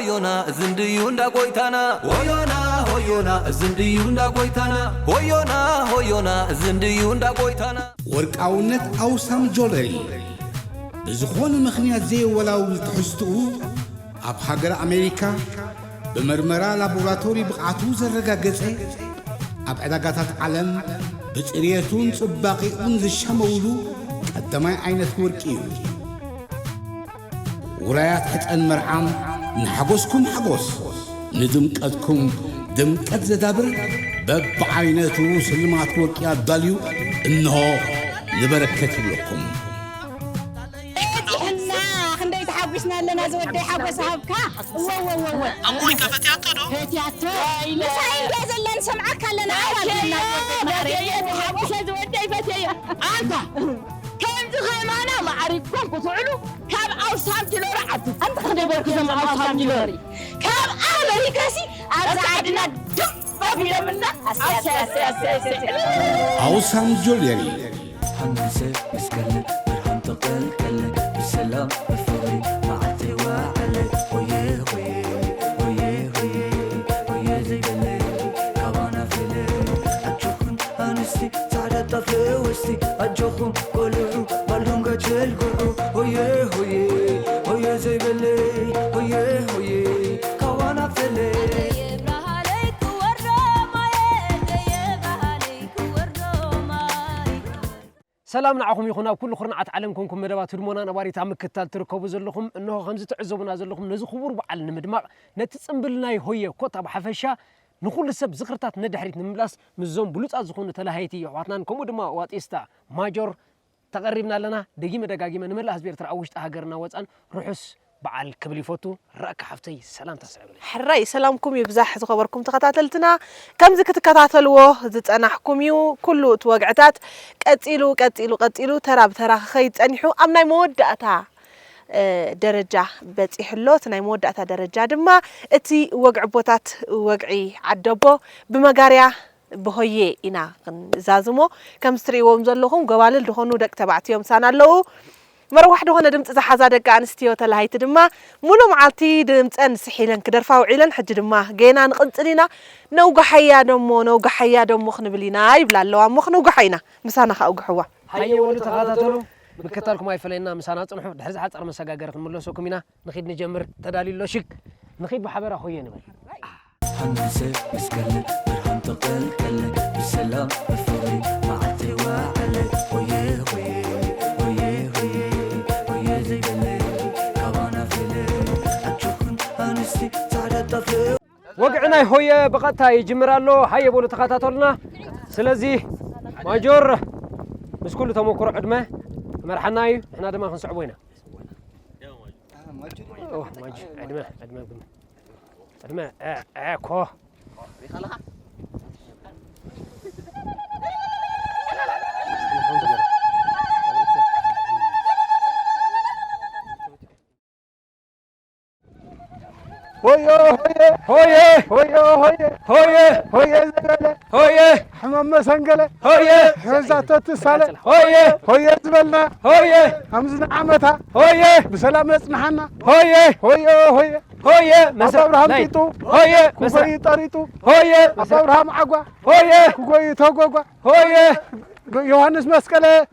hoyona zindiyunda goitana hoyona zindiyunda goitana hoyona zindiyunda goitana ወርቃውነት አውሳም ጆለሪ በዝኾነ ምኽንያት ዘይወላው ልትሕዝትኡ ኣብ ሃገር ኣሜሪካ በመርመራ ላቦራቶሪ ብቕዓቱ ዘረጋገጸ ኣብ ዕዳጋታት ዓለም ብጽሬቱን ጽባቂኡን ዝሸመውሉ ቀዳማይ ዓይነት ወርቂ እዩ ውራያት ሕጠን መርዓም ንሓጎስኩም ሓጎስ ንድምቀትኩም ድምቀት ዘዳብር በብዓይነቱ ስልማት ወርቂ ኣዳልዩ እንሆ ንበረከት ይብለኩም خندي تحبسنا لنا زودي حبس هبكا أموري كفتياتو دو فتياتو مساعين جازلن سمعك لنا حبس زودي فتيا أنت كم تخيمانا ما عرفكم كسعلو كم أوسام تلوري عدو أنت خندي بركزم أوسام تلوري كم أمريكاسي أرزعدنا دم فبيلا منا أوسام جوليري حنسي مسكلة برهن تقل كلة بسلام بفغي معتي وعلي ويه زي بلي كوانا في لي أجوخن أنسي تعالى طفي وستي أجوخن قلعو بلونغا جيل قرعو ويه زي بلي ويه كوانا في لي سلام نعاكم يخونا كل خرنعة عالمكم كم مدبات هرمونا نباري تعمل كتال تركبوا زلكم إنه خمسة تعزبنا زلكم نزو خبر بعلن مدماغ نتسنبلنا هوية كوتا بحفشة نقول السب ذكرتات ندحريت نملاس مزوم بلوت أزخون تلاهيتي وعطنان كم دما واتيستا ماجور تقربنا لنا دقيمة دقاقيمة نملا هزبير ترأوشت أهاجرنا واتان روحس بعل كبلي فوتو رأك حفتي سلام تسلم حراي سلامكم يبزح خبركم تقاتلتنا كم زك تكاتلوه زت أنا حكوميو كله توقعتات قتيلو تراب خيط أنيحو أمنا مودعتها درجة بتحلوت ناي مودعتها درجة دما اتي وقع بوتات وقعي عدبو بمقاريا بهويه إنا زازمو كم ستري ومزلهم قوالل دهونو دك تبعتيهم سانا لو مرة واحدة هنا دمت إذا حزادة كان استيوت لهاي تدمّا مولو معلتي دمت أن سحيلن كدرفا وعيلن حج دمّا جينا نقنصلينا نوجا حيا دمو خنبلينا يبلا لو عم خنوجا حينا مسانا خاوجا حوا حيا ولو تقاتلوا بكتالكم هاي فلينا مسانا تسمحوا دحرز حد أرمى سجاجر نملسوكم هنا نخيد نجمر تدالي لو شك نخيد بحبر أخويا نبي حنسي مسكلة برهن تقل كلة بسلام بفغي معتي وعلي ويه زي بلي كوانا في لي أجوخن أنسي تعالى طفي وقعنا هوية بقتها يجمر له هاي بولو تقاتلنا سلازي ماجور بس كله تموكر عدمه مرحناي احنا دما خنصعبوينا ماجور عدمه كو هويه زغله هويه حمام مسنقله هويه حزات تساله هويه زبلنا همزنا عمتها بسلام يصنحنا هويه مسا ابراهام تيتو كوي طريتو ابراهام عقوا كوي توغوا يوحنس مسكله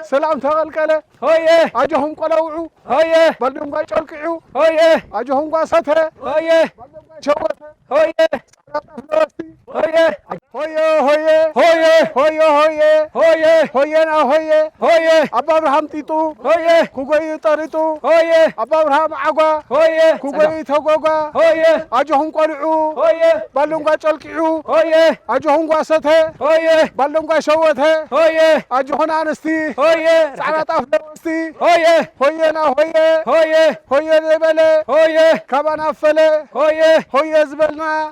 سلام تغلقله اجهم قلوعو بلدم قاچلقعو اجهم قاسته شوته أبا أبراهام تيتو كوكوي طريتو أبا أبراهام عقوا كوكوي توغوا أجهم قلعو بلدم قاچلقعو أجهم قاسته بلدم قاشوته أجهم أنستي سعرات أفلوستي هويه زبله كمان أفله هويه زبلنا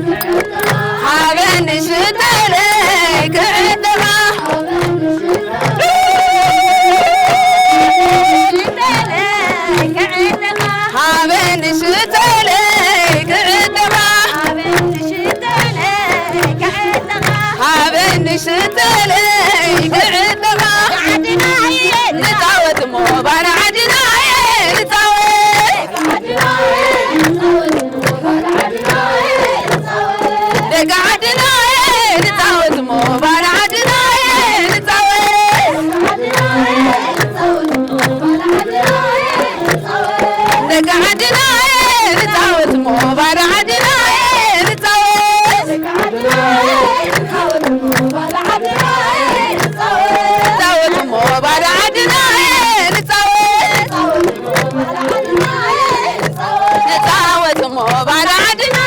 نتعود مو بعد عدنا نتعود نتعود مو بعد عدنا نتعود مو بعد عدنا نتعود نتعود مو بعد عدنا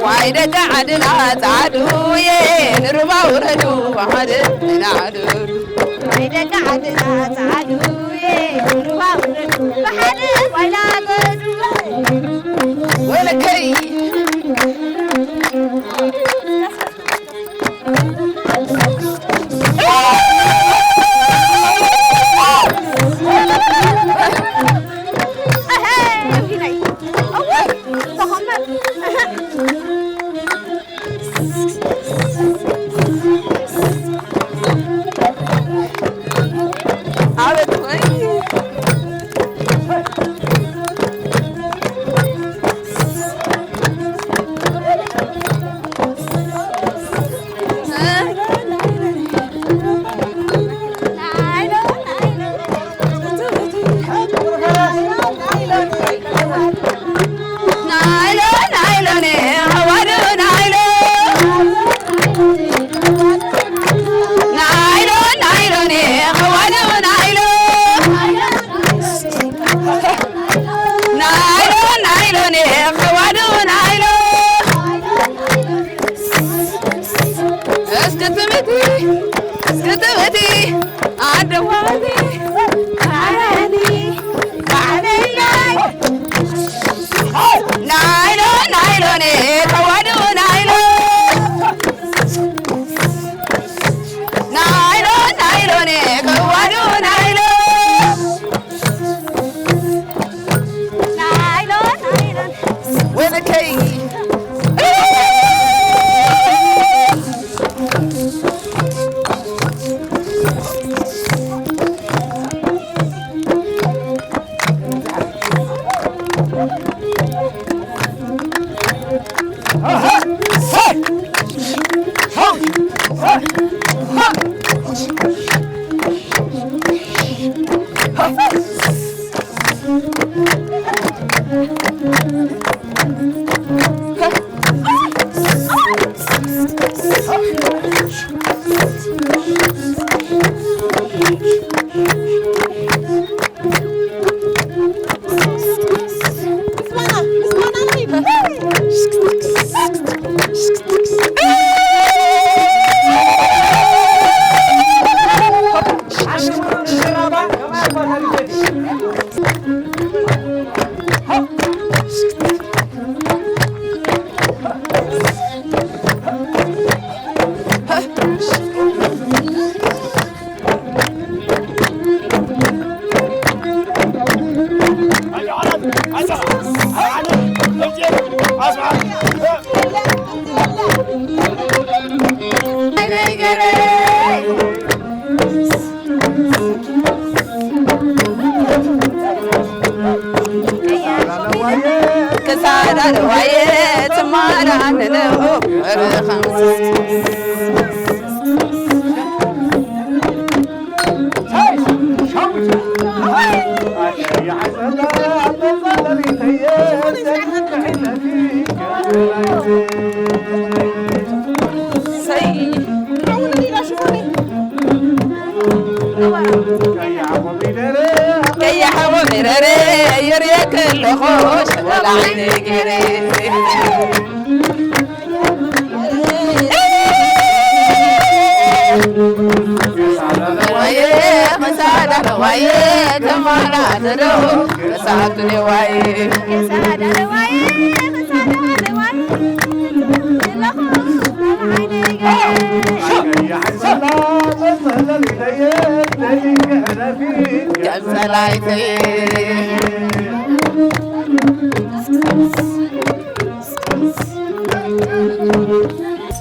وعيدك عدنا تعدو ين ربا وردو وعدنا عدو وعيدك عدنا تعدو ين ربا وردو وعدنا عدو ولكي كي يحوى مراري يريد كل خوش ولا عيني قريب ويه مسادة ويه تمالا تدو مسادة ويه مسادة ويه مسادة ويه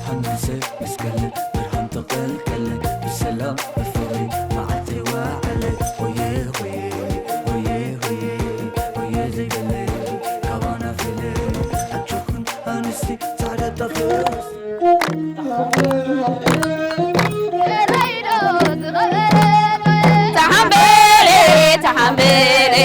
هندسة مسكلة برهان تقل كلة بالسلام بفوري معتي وعلي ويه ويه ويه ويه ويه زي قلي كوانا فيلي أتشوفن أنستي تعالى تفوز تحملي تحملي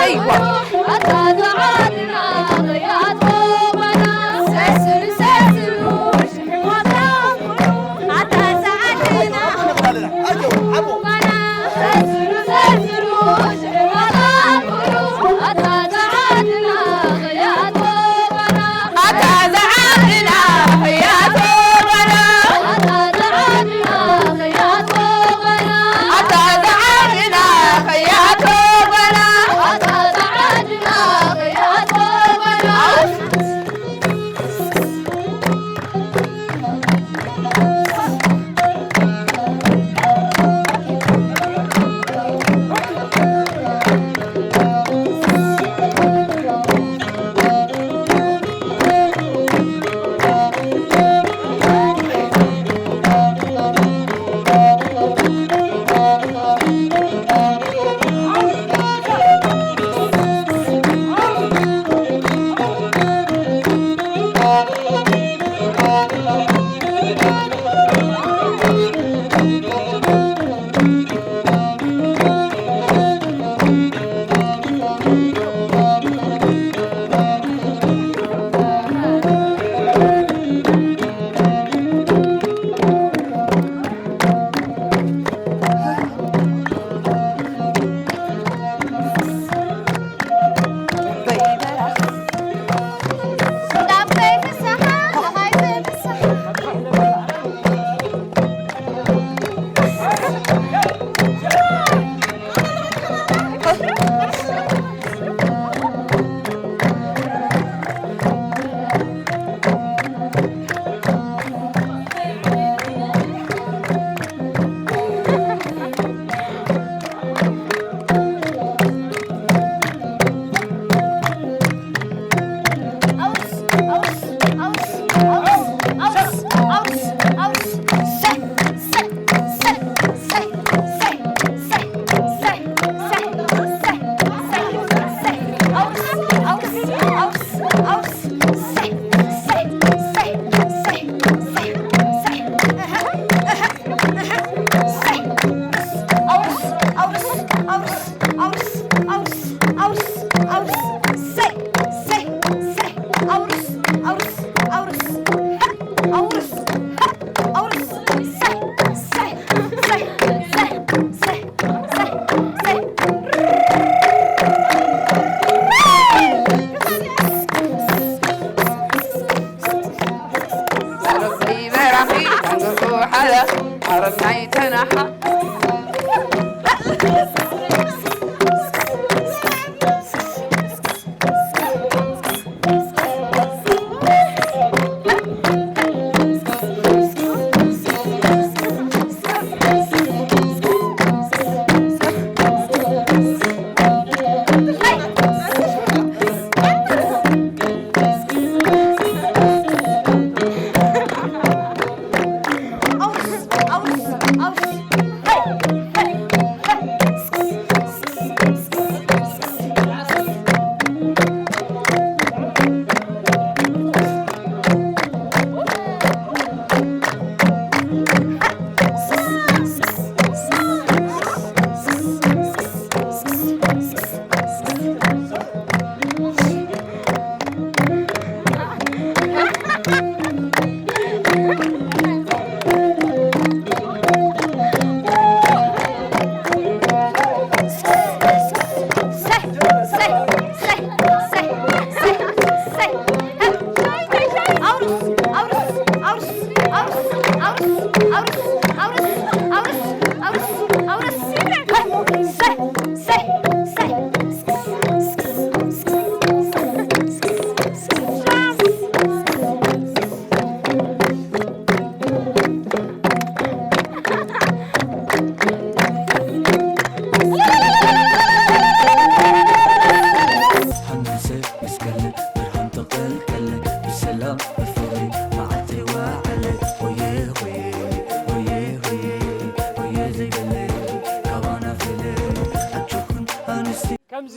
أيوة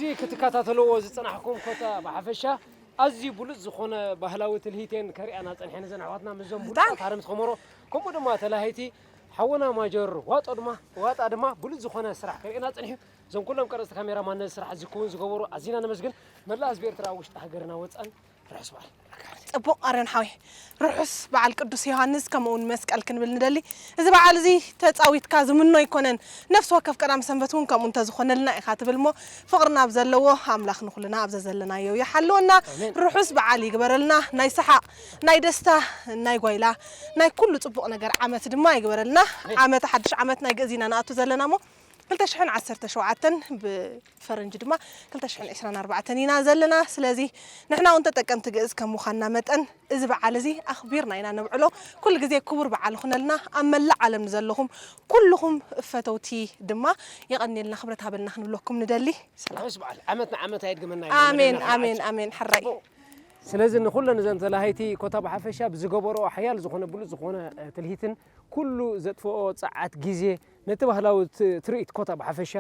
እዚ ክትከታተልዎ ዝፅናሕኩም ኮታ ብሓፈሻ ኣዝዩ ብሉፅ ዝኾነ ባህላዊ ትልሂቴን ከሪኣና ፀኒሐን ዘን ኣሕዋትና ምዞም ቡሉፃት ሃረምቲ ከመሮ ከምኡ ድማ ተላሃይቲ ሓወና ማጆር ዋጣ ድማ ብሉፅ ዝኾነ ስራሕ ከሪአና ፀኒሑ እዞም ኩሎም ቀረፅቲ ካሜራማን ነዚ ስራሕ ዝክውን ዝገበሩ ኣዝና ነመስግን መላእ ህዝቢ ኤርትራ ውሽጢ ሃገርና ወፃን ርሑስ በዓል ፅቡቕ ኣርዮን ሓዊ ርሑስ በዓል ቅዱስ ዮሃንስ ከምኡውን መስቀል ክንብል ንደሊ እዚ በዓል እዚ ተፃዊትካ ዝምኖ ይኮነን ነፍሲ ወከፍ ቀዳም ሰንበት እውን ከምኡ እንተዝኾነልና ኢኻ ትብል ሞ ፍቕርና ኣብ ዘለዎ ኣምላኽ ንኹልና ኣብዘ ዘለናዮ ይሓልወና ርሑስ በዓል ይግበረልና ናይ ሰሓቕ ናይ ደስታ ናይ ጓይላ ናይ ኩሉ ፅቡቕ ነገር ዓመት ድማ ይግበረልና ዓመት ሓድሽ ዓመት ናይ ገዚና ንኣቱ ዘለና ሞ 2017 بفرنج دما 2024 ኢና ዘለና ስለዚ ንሕና እውን ተጠቀምቲ ግእዝ ከም ምዃንና መጠን እዚ በዓል እዚ ኣኽቢርና ኢና ነብዕሎ ኩሉ ግዜ ክቡር በዓል ኹነልና ኣብ መላእ ዓለም ዘለኹም ኩልኹም ፈተውቲ ድማ ይቐኒልና ክብረት ሃበልና ክንብለኩም ንደሊ ሰላም በዓል ዓመትና ዓመት ኣይድግመና ኣሜን ኣሜን ኣሜን ሕራይ ስለዚ ንኹለን ዘን ተላሃይቲ ኮታ ብሓፈሻ ብዝገበሮ ሓያል ዝኾነ ብሉፅ ዝኾነ ትልሂትን ኩሉ ዘጥፍኦ ፀዓት ግዜ ነቲ ባህላዊ ትርኢት ኮታ ብሓፈሻ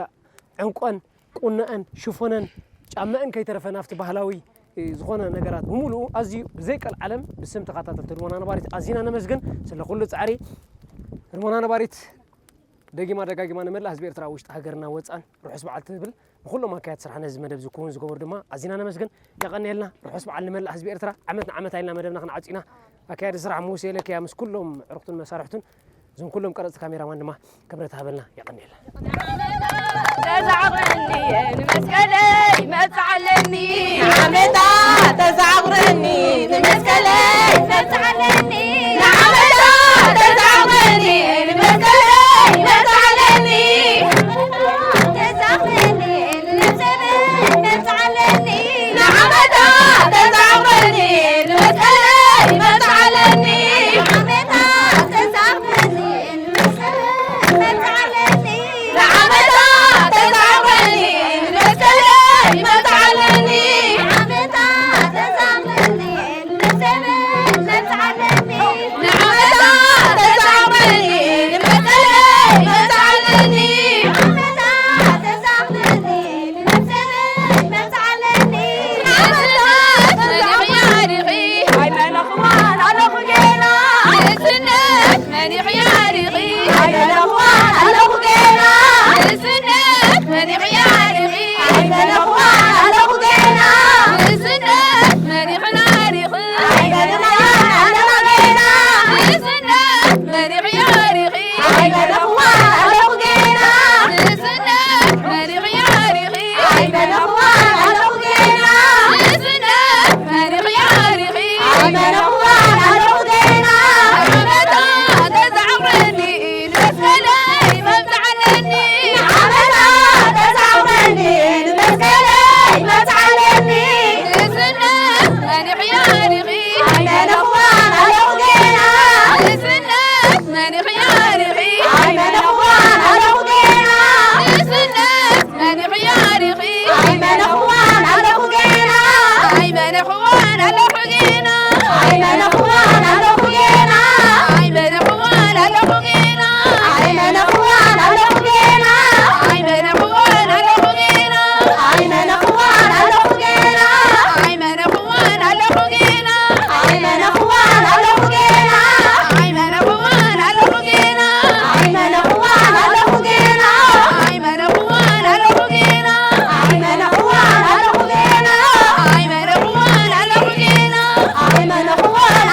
ዕንቆን ቁነአን ሽፎነን ጫማአን ከይተረፈና ኣብቲ ባህላዊ ዝኾነ ነገራት ብምሉኡ ኣዝዩ ብዘይቀል ዓለም ብስም ተኸታተልቲ ርሞና ነባሪት ኣዝና ነመስግን ስለ ኩሉ ፃዕሪ ርሞና ነባሪት ደጋጊማ ንመላእ ህዝቢ ኤርትራ ውሽጢ ሃገርና ወፃን ርሑስ በዓል ትብል ንኩሎም ኣካያት ስራሕ ነዚ መደብ ዝክውን ዝገበሩ ድማ ኣዝና ነመስግን የቐኒየልና ርሑስ በዓል ንመላእ ህዝቢ ኤርትራ ዓመትና ዓመት ኢልና መደብና ክንዓፂና ኣካያድ ስራሕ ሙሴለከያ ምስ ኩሎም ዕሩኽትን መሳርሕቱን زون كلهم قرأت كاميرا ما عندما كبرت هبلنا يقني له تزعرني المسكلي ما تعلني عمدا تزعرني المسكلي ما تعلني عمدا تزعرني المسكلي ما تعلني تزعرني المسكلي ما تعلني عمدا تزعرني المسكلي ما تعلني I'm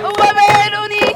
وبيلوني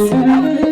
Thank you.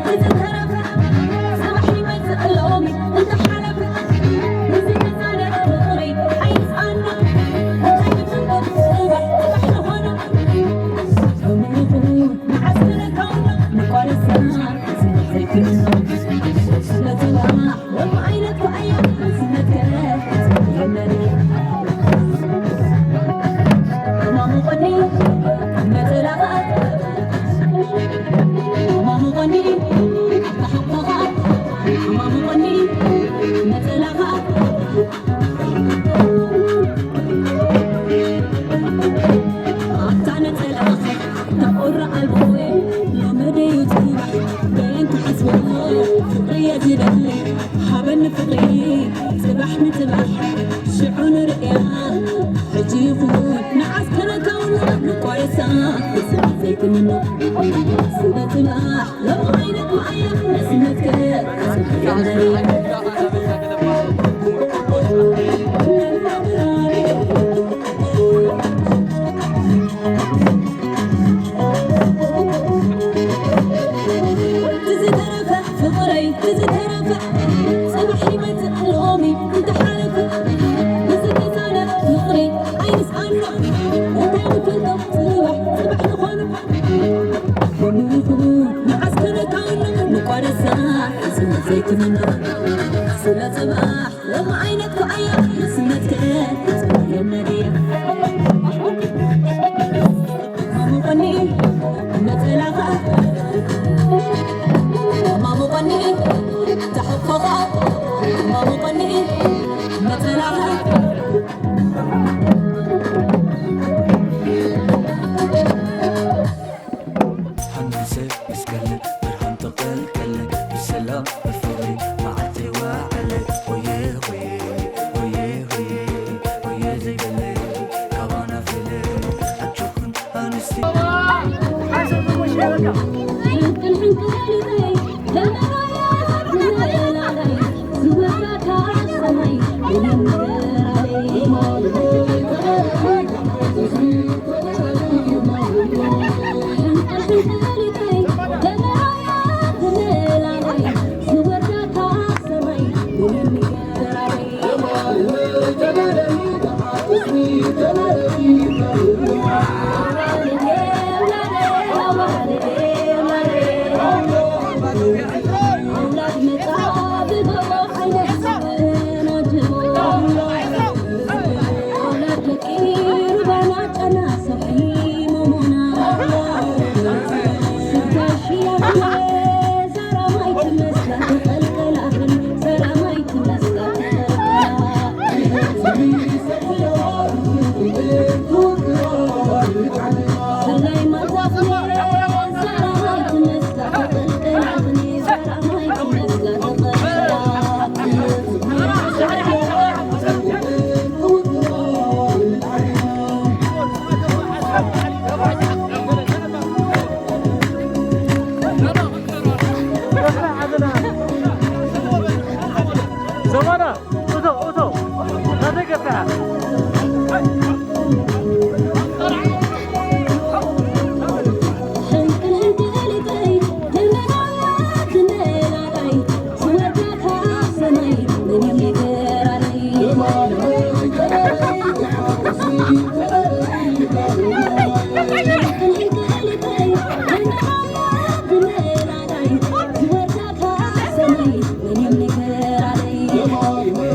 تذكر I'm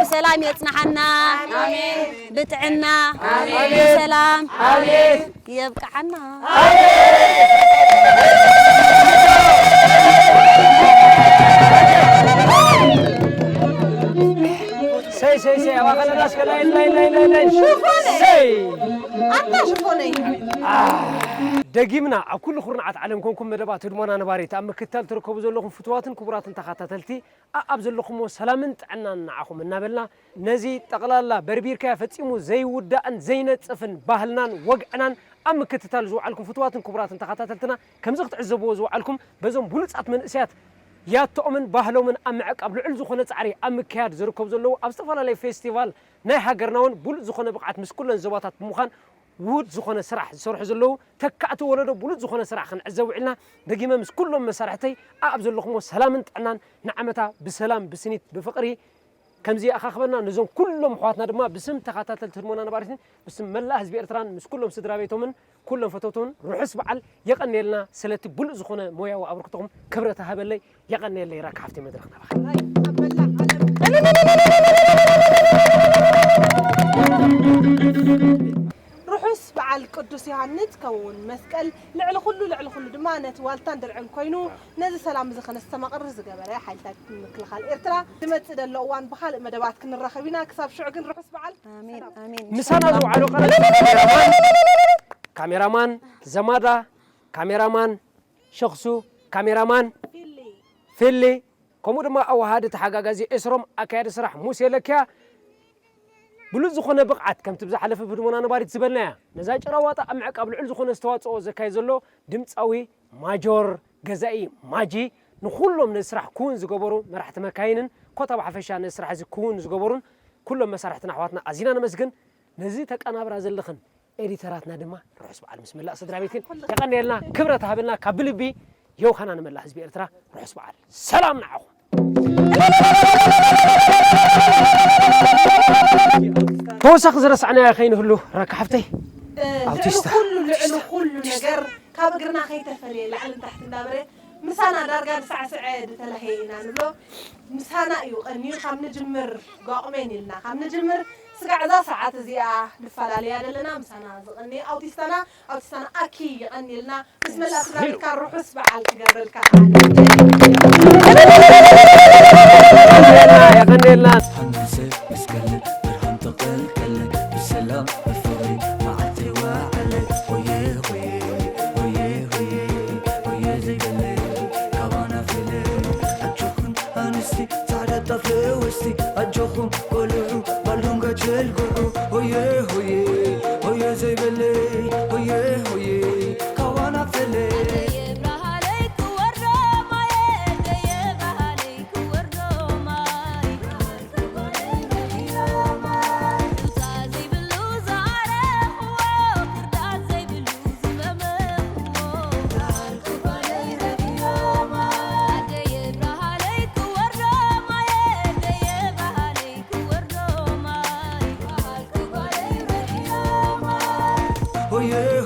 بسلام يصنعنا آمين بتعنا آمين بسلام آمين يبقى عنا سي واخذ الناس لا شوفوني سي أنت شوفوني دقيمنا كل خرنعات علم كونكم مدبات دمونا نباري تأم كتال تركبوا زلكم فتوات كبرات تخاتلتي أبزل لكم وسلامنت عنا نعاكم النابلنا نزي تقلال بربير كافتيمو زي ودا أن زينة صفن بهلنا وقعنا أم كتال زو علكم فتوات كبرات تخاتلتنا كم زغت عزبوا زو علكم بزوم بولت من إسيات يا تؤمن بهلو من أمعك قبل علزو خونة عري أم كاد زركب زلو أبستفال على فيستيفال ناي هاجرناون بول زخونة بقعت مسكولن زباطات مخان وود زخونة سرح سرح زلو تكعتو ولدو بولد زخونة سرح خن عزو علنا دقيمة مسكولن مسارحتي أبزل لكم سلامنت عنان نعمتها بسلام بسنيت بفقري كمزي أخاخبنا نزوم كلهم حواتنا دما بسم تخاتل ترمونا نبارتين بسم ملا حزب إرتران مس كلهم سدرا بيتهم كلهم فتوتون روحس بعل يقني لنا سلت بل زخونه مويا وأبركتهم كبرتها هبلي يقني لي راك حفتي مدرخنا روحس بعل قدوس يوحنس كون مسكل لعل خلو دمانة والتان درعن كوينو نزل سلام زخنا استمقر زقبرة حالتك مكلخال إرترا دمت دلوان بخال مدبات كن الرخبينا كساب شعقن روحس بعل آمين آمين مسانا زو على قرن كاميرامان زمادا كاميرامان شخصو كاميرامان فيلي كمود ما أو هذا تحقق زي إسرم أكاد سرح موسى لكيا بلوز زخونه بقعت كم تبزح حلف بدمونا نباريت زبلنا نزاج رواطة أمعك قبل عل زخونه استوات أو زكاي زلو دمت قوي ماجور جزائي ماجي نخلهم نسرح كون زجبرون مرحت مكاينن كتب حفشان نسرح زي كون زجبرون كلهم مسرحتنا حواتنا أزينا نمسجن نزيتك أنا برا زلخن إديتراتنا دما روح على بسم الله صدر بيتين يقني لنا كبرتها بلنا قبل بي يو خنا نملا حزب إرترا روح على سلام نعهم توسخ زرسعنا يا خين هلو راك حفتي أوتيستا كل نجر كابقرنا خيته فلي لعل تحت الدابرة مسانا دارجان سعد تلهينا نبلو مسانا يقني خام نجمر قاقمين لنا خام نجمر سقع ذا ساعات زيا نفلاليا لنا مسانا زغني أوتيستانا أكي يغني لنا بسم الله سبحانك الروح اسبع على تقبل كحال يغني لنا حنسي مسكلك برهن تقل كلك بالسلام بفوري معتي وعلك ويه زي قلي كوانا فيلي أجوخن أنسي تعالى طفي وستي أجوخن قلعو بالونغا جلقعو ويه زي قلي ويه كوانا فيلي Oh yeah,